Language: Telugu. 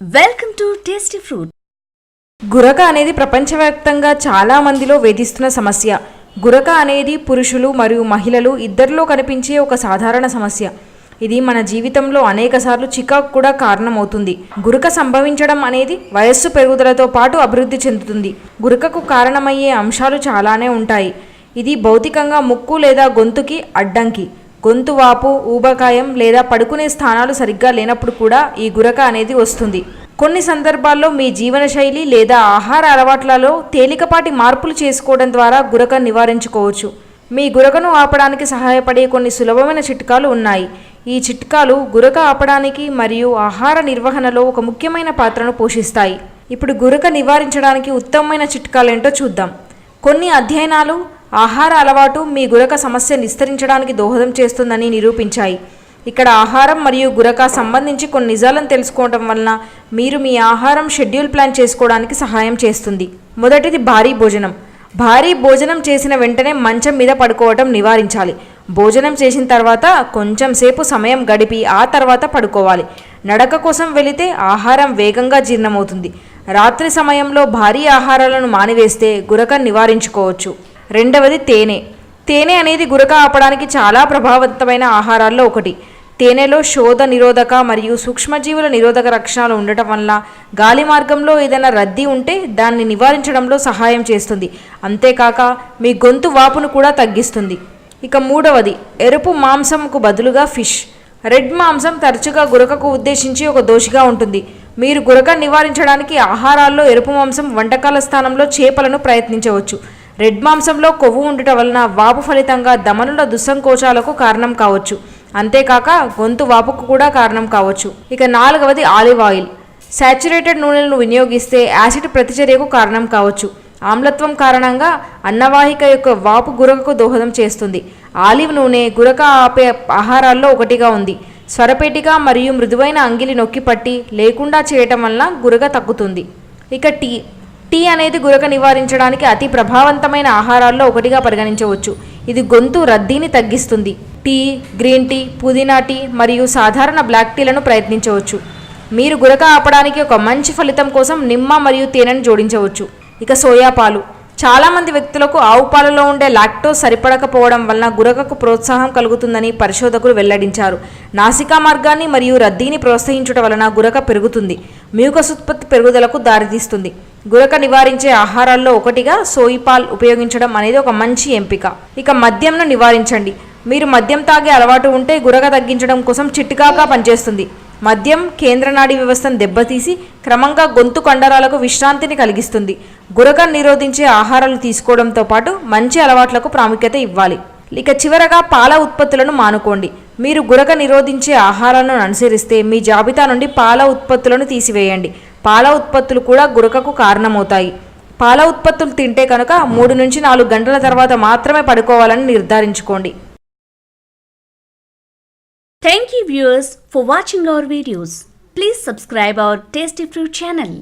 Welcome to tasty fruit. గురక అనేది ప్రపంచవ్యాప్తంగా చాలా మందిలో వేధిస్తున్న సమస్య. గురక అనేది పురుషులు మరియు మహిళలు ఇద్దరిలో కనిపించే ఒక సాధారణ సమస్య. ఇది మన జీవితంలో అనేకసార్లు చికాకు కూడా కారణమవుతుంది. గురక సంభవించడం అనేది వయస్సు పెరుగుదలతో పాటు అభివృద్ధి చెందుతుంది. గురకకు కారణమయ్యే అంశాలు చాలానే ఉంటాయి. ఇది భౌతికంగా ముక్కు లేదా గొంతుకి అడ్డంకి, గొంతు వాపు, ఊబకాయం లేదా పడుకునే స్థానాలు సరిగ్గా లేనప్పుడు కూడా ఈ గురక అనేది వస్తుంది. కొన్ని సందర్భాల్లో మీ జీవనశైలి లేదా ఆహార అలవాట్లలో తేలికపాటి మార్పులు చేసుకోవడం ద్వారా గురక నివారించుకోవచ్చు. మీ గురకను ఆపడానికి సహాయపడే కొన్ని సులభమైన చిట్కాలు ఉన్నాయి. ఈ చిట్కాలు గురక ఆపడానికి మరియు ఆహార నిర్వహణలో ఒక ముఖ్యమైన పాత్రను పోషిస్తాయి. ఇప్పుడు గురక నివారించడానికి ఉత్తమమైన చిట్కాలేంటో చూద్దాం. కొన్ని అధ్యయనాలు ఆహార అలవాటు మీ గురక సమస్య విస్తరించడానికి దోహదం చేస్తుందని నిరూపించాయి. ఇక్కడ ఆహారం మరియు గురక సంబంధించి కొన్ని నిజాలను తెలుసుకోవడం వలన మీరు మీ ఆహారం షెడ్యూల్ ప్లాన్ చేసుకోవడానికి సహాయం చేస్తుంది. మొదటిది భారీ భోజనం. భారీ భోజనం చేసిన వెంటనే మంచం మీద పడుకోవటం నివారించాలి. భోజనం చేసిన తర్వాత కొంచెం సేపు సమయం గడిపి ఆ తర్వాత పడుకోవాలి. నడక కోసం వెళితే ఆహారం వేగంగా జీర్ణమవుతుంది. రాత్రి సమయంలో భారీ ఆహారాలను మానివేస్తే గురక నివారించుకోవచ్చు. రెండవది తేనె. తేనె అనేది గురక ఆపడానికి చాలా ప్రభావవంతమైన ఆహారాల్లో ఒకటి. తేనెలో శోధ నిరోధక మరియు సూక్ష్మజీవుల నిరోధక లక్షణాలు ఉండటం వల్ల గాలి మార్గంలో ఏదైనా రద్దీ ఉంటే దాన్ని నివారించడంలో సహాయం చేస్తుంది. అంతేకాక మీ గొంతు వాపును కూడా తగ్గిస్తుంది. ఇక మూడవది ఎరుపు మాంసంకు బదులుగా ఫిష్. రెడ్ మాంసం తరచుగా గురకకు ఉద్దేశించి ఒక దోషిగా ఉంటుంది. మీరు గురక నివారించడానికి ఆహారాల్లో ఎరుపు మాంసం వంటకాల స్థానంలో చేపలను ప్రయత్నించవచ్చు. రెడ్ మాంసంలో కొవ్వు ఉండటం వలన వాపు ఫలితంగా దమనుల దుస్సంకోచాలకు కారణం కావచ్చు. అంతేకాక గొంతు వాపుకు కూడా కారణం కావచ్చు. ఇక నాలుగవది ఆలివ్ ఆయిల్. శాచురేటెడ్ నూనెలను వినియోగిస్తే యాసిడ్ ప్రతిచర్యకు కారణం కావచ్చు. ఆమ్లత్వం కారణంగా అన్నవాహిక యొక్క వాపు గురకకు దోహదం చేస్తుంది. ఆలివ్ నూనె గురక ఆపే ఆహారాల్లో ఒకటిగా ఉంది. స్వరపేటిక మరియు మృదువైన అంగిలి నొక్కి పట్టి లేకుండా చేయటం వలన గురక తగ్గుతుంది. ఇక టీ అనేది గురక నివారించడానికి అతి ప్రభావవంతమైన ఆహారాల్లో ఒకటిగా పరిగణించవచ్చు. ఇది గొంతు రద్దీని తగ్గిస్తుంది. టీ, గ్రీన్ టీ, పుదీనా టీ మరియు సాధారణ బ్లాక్ టీలను ప్రయత్నించవచ్చు. మీరు గురక ఆపడానికి ఒక మంచి ఫలితం కోసం నిమ్మ మరియు తేనెను జోడించవచ్చు. ఇక సోయా పాలు. చాలామంది వ్యక్తులకు ఆవు పాలలో ఉండే లాక్టోజ్ సరిపడకపోవడం వలన గురకకు ప్రోత్సాహం కలుగుతుందని పరిశోధకులు వెల్లడించారు. నాసికా మార్గాన్ని మరియు రద్దీని ప్రోత్సహించడం వలన గురక పెరుగుతుంది. మ్యూకస్ ఉత్పత్తి పెరుగుదలకు దారితీస్తుంది. గురక నివారించే ఆహారాల్లో ఒకటిగా సోయిపాల్ ఉపయోగించడం అనేది ఒక మంచి ఎంపిక. ఇక మద్యంను నివారించండి. మీరు మద్యం తాగే అలవాటు ఉంటే గురక తగ్గించడం కోసం చిట్కాగా పనిచేస్తుంది. మద్యం కేంద్ర నాడీ వ్యవస్థను దెబ్బతీసి క్రమంగా గొంతు కండరాలకు విశ్రాంతిని కలిగిస్తుంది. గురక నిరోధించే ఆహారాలు తీసుకోవడంతో పాటు మంచి అలవాట్లకు ప్రాముఖ్యత ఇవ్వాలి. ఇక చివరగా పాల ఉత్పత్తులను మానుకోండి. మీరు గురక నిరోధించే ఆహారాలను అనుసరిస్తే మీ జాబితా నుండి పాల ఉత్పత్తులను తీసివేయండి. పాల ఉత్పత్తులు కూడా గురకకు కారణమవుతాయి. పాల ఉత్పత్తులు తింటే కనుక 3 నుంచి 4 గంటల తర్వాత మాత్రమే పడుకోవాలని నిర్ధారించుకోండి. Thank you viewers for watching our videos. Please subscribe our Tasty Fruit channel.